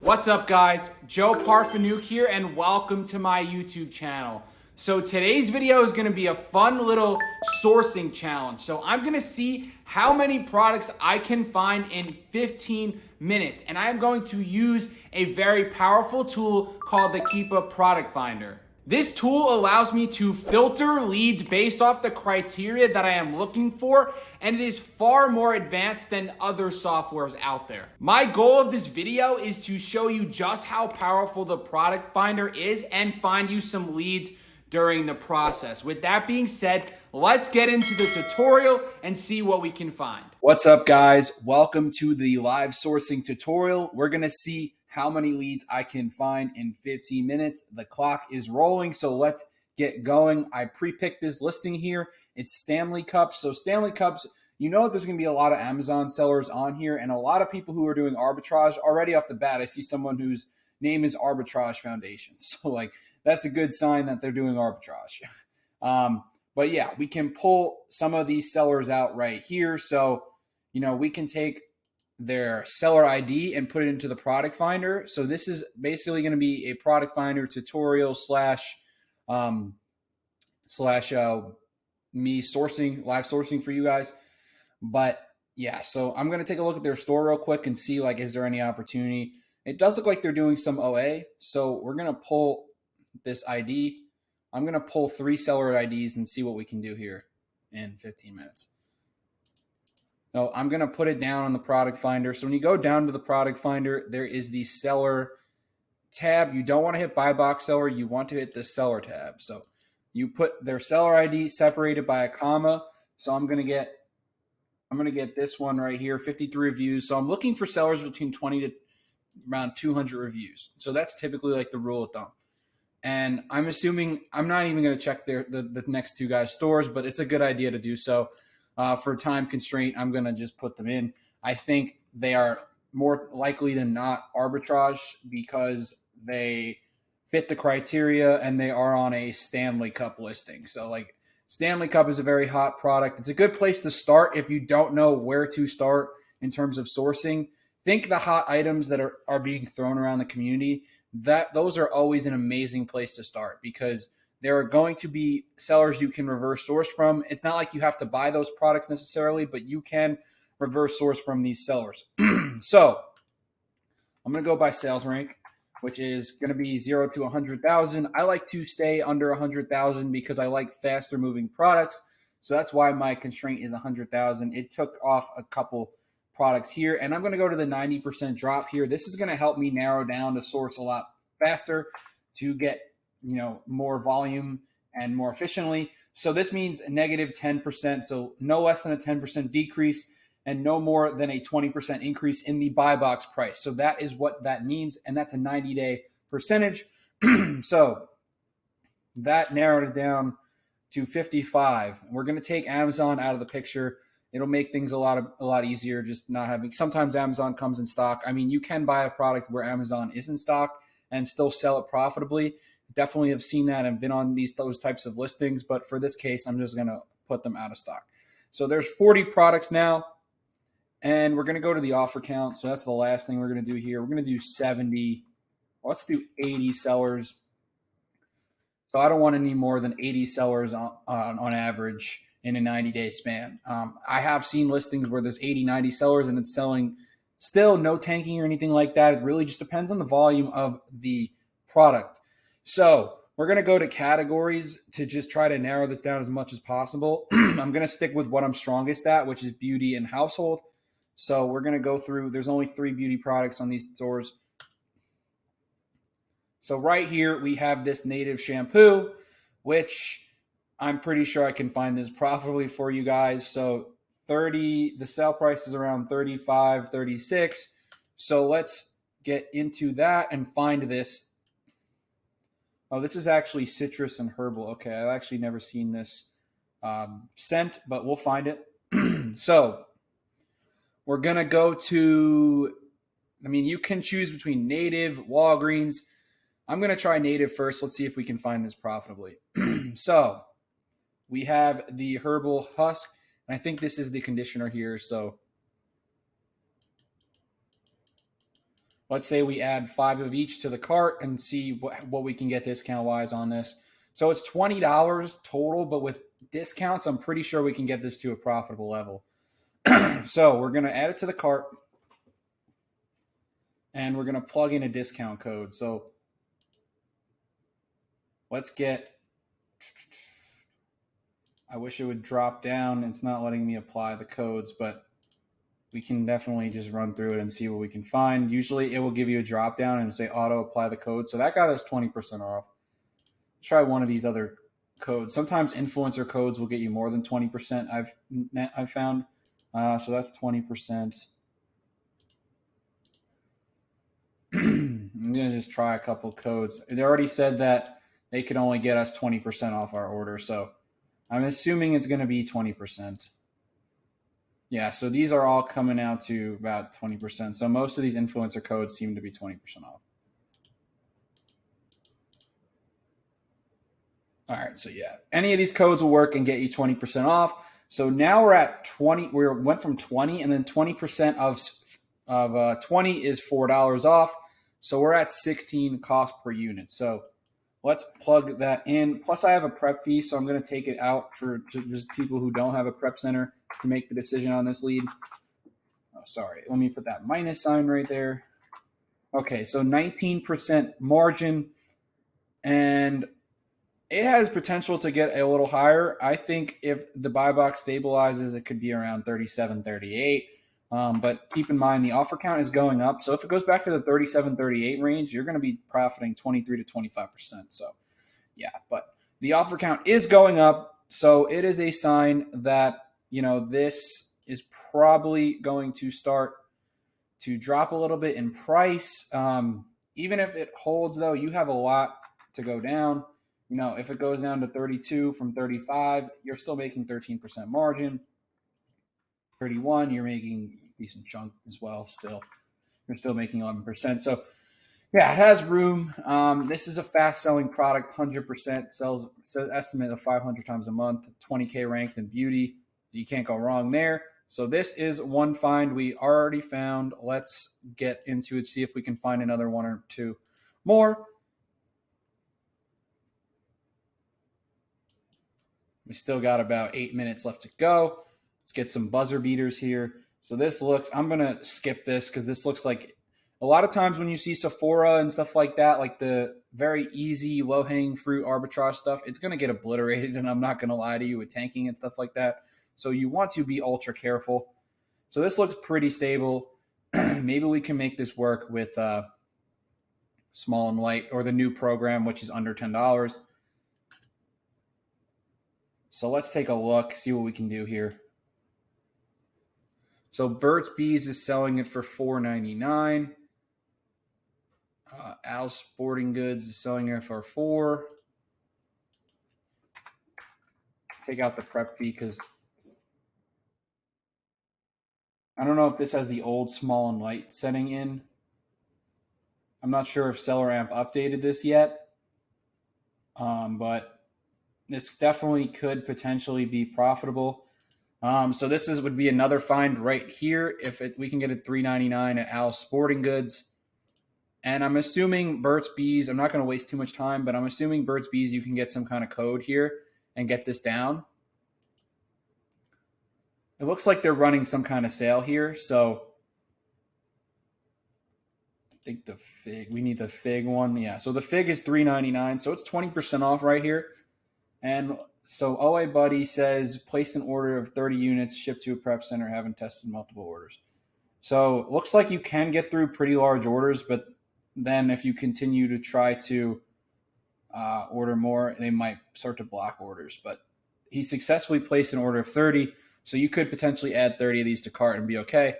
What's up, guys? Joe Parfanook here, and welcome to my YouTube channel. So today's video is going to be a fun little sourcing challenge. So I'm going to see how many products I can find in 15 minutes, and I am going to use a very powerful tool called the Keepa Product Finder. This tool allows me to filter leads based off the criteria that I am looking for, and it is far more advanced than other softwares out there. My goal of this video is to show you just how powerful the product finder is and find you some leads during the process. With that being said, let's get into the tutorial and see what we can find. What's up, guys? Welcome to the live sourcing tutorial. We're gonna see how many leads I can find in 15 minutes. The clock is rolling, so let's get going. I pre-picked this listing here. It's Stanley Cups. So Stanley Cups, you know there's going to be a lot of Amazon sellers on here and a lot of people who are doing arbitrage. Already off the bat, I see someone whose name is Arbitrage Foundation. So like that's a good sign that they're doing arbitrage. But yeah, we can pull some of these sellers out right here. So, you know, we can take their seller ID and put it into the product finder. So this is basically going to be a product finder tutorial slash me sourcing, live sourcing for you guys. But yeah, so I'm going to take a look at their store real quick and see like, is there any opportunity? It does look like they're doing some OA. So we're going to pull this ID. I'm going to pull 3 seller IDs and see what we can do here in 15 minutes. No, I'm going to put it down on the product finder. So when you go down to the product finder, there is the seller tab. You don't want to hit buy box seller. You want to hit the seller tab. So you put their seller ID separated by a comma. So I'm going to get this one right here, 53 reviews. So I'm looking for sellers between 20 to around 200 reviews. So that's typically like the rule of thumb. And I'm assuming I'm not even going to check the next 2 guys' stores, but it's a good idea to do so. For time constraint, I'm going to just put them in. I think they are more likely than not arbitrage because they fit the criteria and they are on a Stanley Cup listing. So like Stanley Cup is a very hot product. It's a good place to start if you don't know where to start in terms of sourcing. Think the hot items that are being thrown around the community. Those are always an amazing place to start because there are going to be sellers you can reverse source from. It's not like you have to buy those products necessarily, but you can reverse source from these sellers. So I'm going to go by sales rank, which is going to be 0 to 100,000. I like to stay under 100,000 because I like faster moving products. So that's why my constraint is 100,000. It took off a couple products here, and I'm going to go to the 90% drop here. This is going to help me narrow down to source a lot faster to get more volume and more efficiently. So this means a negative 10%. So no less than a 10% decrease and no more than a 20% increase in the buy box price. So that is what that means. And that's a 90-day percentage. So that narrowed it down to 55. We're going to take Amazon out of the picture. It'll make things a lot easier. Just not having, sometimes Amazon comes in stock. I mean, you can buy a product where Amazon is in stock and still sell it profitably. Definitely have seen that and been on those types of listings, but for this case, I'm just going to put them out of stock. So there's 40 products now, and we're going to go to the offer count. So that's the last thing we're going to do here. We're going to do 70. Let's do 80 sellers. So I don't want any more than 80 sellers on average in a 90-day span. I have seen listings where there's 80, 90 sellers, and it's selling still no tanking or anything like that. It really just depends on the volume of the product. So we're going to go to categories to just try to narrow this down as much as possible. I'm going to stick with what I'm strongest at, which is beauty and household. So we're going to go through, there's only 3 beauty products on these stores. So right here, we have this native shampoo, which I'm pretty sure I can find this profitably for you guys. So the sale price is around 35, 36. So let's get into that and find this. Oh, this is actually citrus and herbal. Okay, I've actually never seen this scent, but we'll find it. So we're going to go to, you can choose between native, Walgreens. I'm going to try native first. Let's see if we can find this profitably. So we have the herbal husk, and I think this is the conditioner here. So Let's say we add 5 of each to the cart and see what we can get discount wise on this. So it's $20 total, but with discounts, I'm pretty sure we can get this to a profitable level. So we're going to add it to the cart and we're going to plug in a discount code. So let's get, I wish it would drop down. It's not letting me apply the codes, but we can definitely just run through it and see what we can find. Usually it will give you a drop down and say auto apply the code. So that got us 20% off. Let's try one of these other codes. Sometimes influencer codes will get you more than 20%. I've found. So that's 20%. I'm going to just try a couple codes. They already said that they could only get us 20% off our order. So I'm assuming it's going to be 20%. Yeah, so these are all coming out to about 20%. So most of these influencer codes seem to be 20% off. All right, so yeah, any of these codes will work and get you 20% off. So now we're at 20. We went from 20, and then 20% of 20 is $4 off. So we're at 16 cost per unit. So let's plug that in. Plus, I have a prep fee, so I'm going to take it out for just people who don't have a prep center to make the decision on this lead. Oh, sorry. Let me put that minus sign right there. Okay, so 19% margin, and it has potential to get a little higher. I think if the buy box stabilizes, it could be around 37, 38. But keep in mind, the offer count is going up. So if it goes back to the 37, 38 range, you're going to be profiting 23 to 25%. So yeah, but the offer count is going up. So it is a sign that, this is probably going to start to drop a little bit in price. Even if it holds, though, you have a lot to go down. If it goes down to 32 from 35, you're still making 13% margin. 31, you're making a decent chunk as well. Still, you're still making 11%. So, yeah, it has room. This is a fast-selling product. 100% sells. So estimate of 500 times a month. 20K ranked in beauty. You can't go wrong there. So this is one find we already found. Let's get into it. See if we can find another one or two more. We still got about 8 minutes left to go. Let's get some buzzer beaters here. So this looks, I'm going to skip this because this looks like a lot of times when you see Sephora and stuff like that, like the very easy, low-hanging fruit arbitrage stuff, it's going to get obliterated, and I'm not going to lie to you with tanking and stuff like that. So you want to be ultra careful. So this looks pretty stable. Maybe we can make this work with small and light or the new program, which is under $10. So let's take a look, see what we can do here. So Burt's Bees is selling it for $4.99. Al's Sporting Goods is selling it for $4. Take out the prep fee because I don't know if this has the old small and light setting in. I'm not sure if Seller Amp updated this yet, but this definitely could potentially be profitable. So this would be another find right here. If we can get it $3.99 at Al's Sporting Goods. And I'm assuming Burt's Bees, I'm not going to waste too much time, but I'm assuming Burt's Bees, you can get some kind of code here and get this down. It looks like they're running some kind of sale here. So I think the fig, we need the fig one. Yeah, so the fig is $3.99. So it's 20% off right here. And so OA Buddy says, place an order of 30 units, shipped to a prep center, haven't tested multiple orders. So it looks like you can get through pretty large orders, but then if you continue to try to order more, they might start to block orders. But he successfully placed an order of 30, so you could potentially add 30 of these to cart and be okay.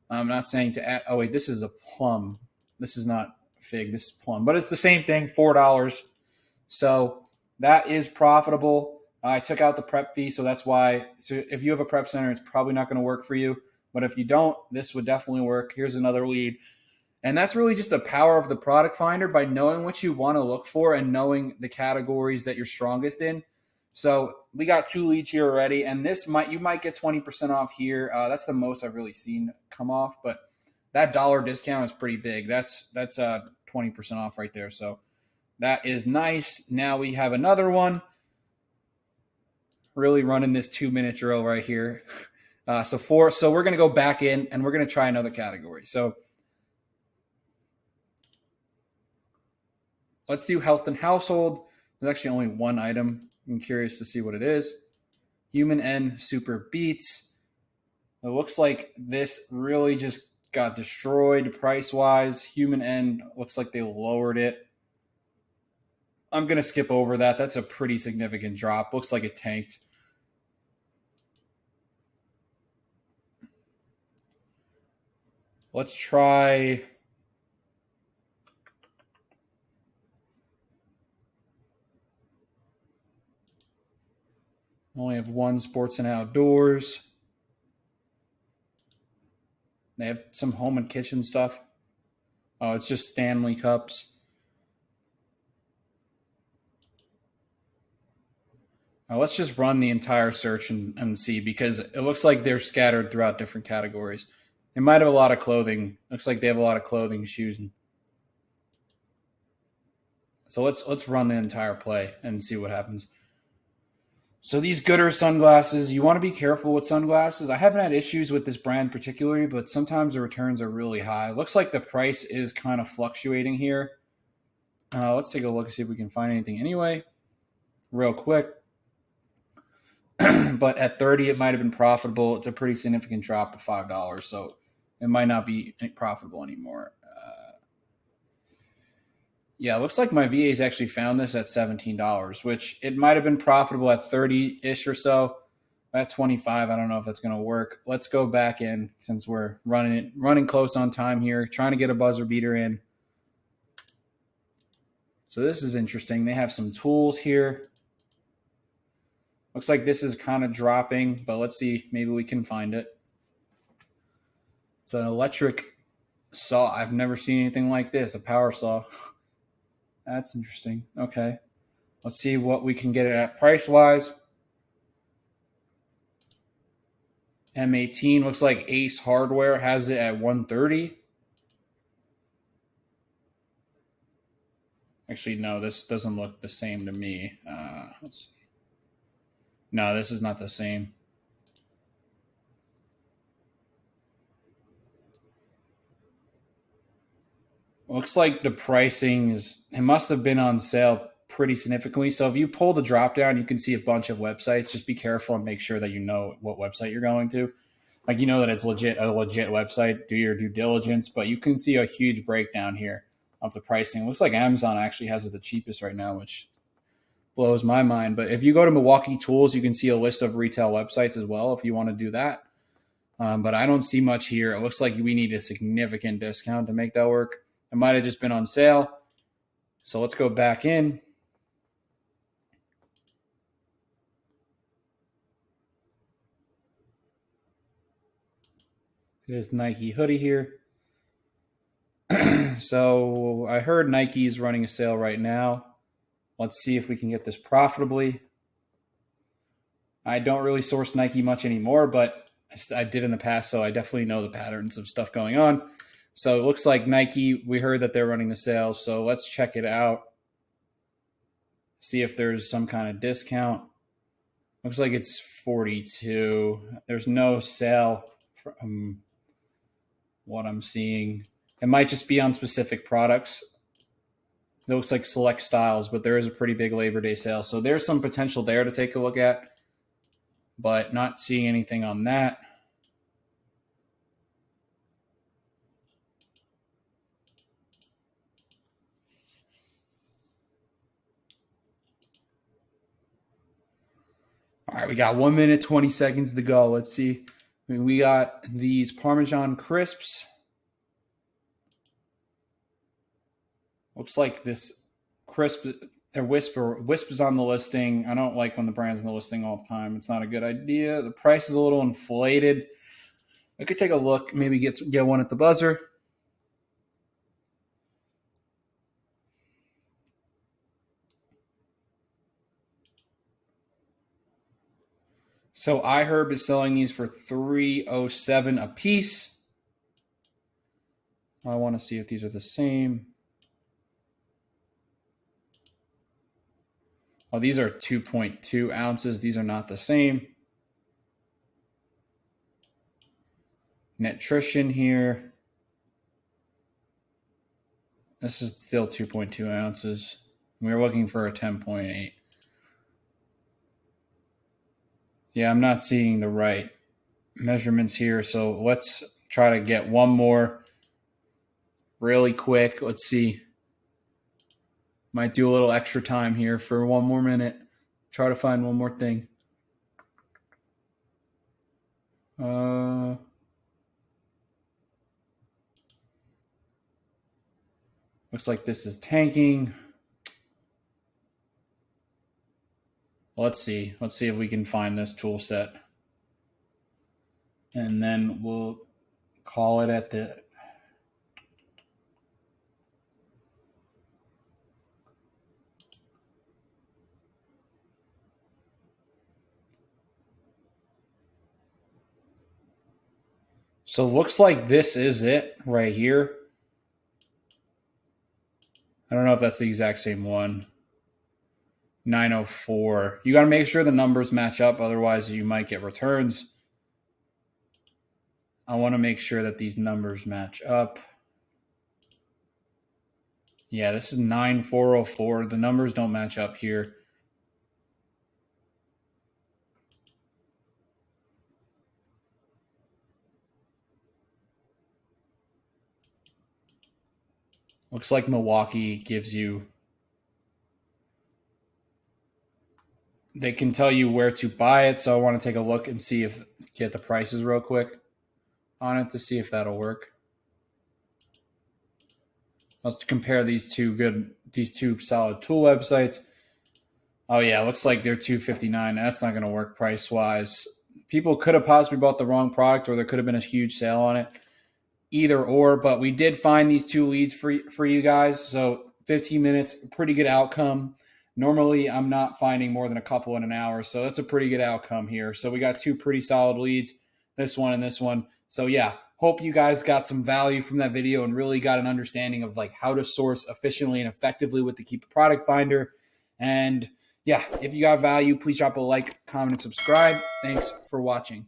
I'm not saying to add, oh wait, this is a plum. This is not fig, this is plum. But it's the same thing, $4. So that is profitable. I took out the prep fee, so that's why. So if you have a prep center, it's probably not going to work for you. But if you don't, this would definitely work. Here's another lead. And that's really just the power of the product finder by knowing what you want to look for and knowing the categories that you're strongest in. So we got 2 leads here already, and you might get 20% off here. That's the most I've really seen come off, but that dollar discount is pretty big. That's 20% off right there. So that is nice. Now we have another one. Really running this 2-minute drill right here. So we're going to go back in and we're going to try another category. So let's do health and household. There's actually only one item. I'm curious to see what it is. Human N Super Beats. It looks like this really just got destroyed price-wise. Human N looks like they lowered it. I'm going to skip over that. That's a pretty significant drop. Looks like it tanked. Let's try... only have one sports and outdoors. They have some home and kitchen stuff. Oh, it's just Stanley Cups. Let's just run the entire search and see, because it looks like they're scattered throughout different categories. They might have a lot of clothing. Looks like they have a lot of clothing, shoes. So let's run the entire play and see what happens. So these Gooder sunglasses, you want to be careful with sunglasses. I haven't had issues with this brand particularly, but sometimes the returns are really high. Looks like the price is kind of fluctuating here. Let's take a look and see if we can find anything anyway, real quick. But at 30, it might have been profitable. It's a pretty significant drop of $5, so it might not be profitable anymore. Yeah, it looks like my VA's actually found this at $17, which it might have been profitable at 30-ish or so. At 25, I don't know if that's going to work. Let's go back in, since we're running close on time here, trying to get a buzzer beater in. So this is interesting. They have some tools here. Looks like this is kind of dropping, but let's see. Maybe we can find it. It's an electric saw. I've never seen anything like this, a power saw. That's interesting. Okay. Let's see what we can get it at price-wise. M18 looks like Ace Hardware has it at $130. Actually, no, this doesn't look the same to me. Let's see. No, this is not the same. Looks like the pricing it must have been on sale pretty significantly. So if you pull the drop down, you can see a bunch of websites. Just be careful and make sure that you know what website you're going to. Like, you know that it's a legit website. Do your due diligence, but you can see a huge breakdown here of the pricing. It looks like Amazon actually has it the cheapest right now, which blows my mind. But if you go to Milwaukee Tools, you can see a list of retail websites as well if you want to do that. But I don't see much here. It looks like we need a significant discount to make that work. It might have just been on sale. So let's go back in. There's Nike hoodie here. So I heard Nike's running a sale right now. Let's see if we can get this profitably. I don't really source Nike much anymore, but I did in the past, so I definitely know the patterns of stuff going on. So it looks like Nike, we heard that they're running the sale, so let's check it out. See if there's some kind of discount. Looks like it's 42. There's no sale from what I'm seeing. It might just be on specific products. It looks like select styles, but there is a pretty big Labor Day sale. So there's some potential there to take a look at, but not seeing anything on that. All right, we got 1 minute, 20 seconds to go. Let's see. We got these Parmesan crisps. Looks like this crisp, their Wisp is on the listing. I don't like when the brand's on the listing all the time. It's not a good idea. The price is a little inflated. I could take a look, maybe get one at the buzzer. So iHerb is selling these for $307 a piece. I want to see if these are the same. Oh, these are 2.2 ounces. These are not the same. Nutrition here. This is still 2.2 ounces. We're looking for a 10.8. Yeah, I'm not seeing the right measurements here. So let's try to get one more really quick. Let's see. Might do a little extra time here for one more minute. Try to find one more thing. Looks like this is tanking. Let's see. Let's see if we can find this tool set. And then we'll call it at the... So looks like this is it right here. I don't know if that's the exact same one. 904. You got to make sure the numbers match up. Otherwise, you might get returns. I want to make sure that these numbers match up. Yeah, this is 9404. The numbers don't match up here. Looks like Milwaukee gives you... They can tell you where to buy it, so I want to take a look and see if... Get the prices real quick on it to see if that'll work. Let's compare these two solid tool websites. Oh yeah, looks like they're $259. That's not going to work price wise. People could have possibly bought the wrong product, or there could have been a huge sale on it. Either or, but we did find these two leads for you guys. So 15 minutes, pretty good outcome. Normally, I'm not finding more than a couple in an hour, so that's a pretty good outcome here. So we got two pretty solid leads, this one and this one. So yeah, hope you guys got some value from that video and really got an understanding of like how to source efficiently and effectively with the Keepa Product Finder. And yeah, if you got value, please drop a like, comment, and subscribe. Thanks for watching.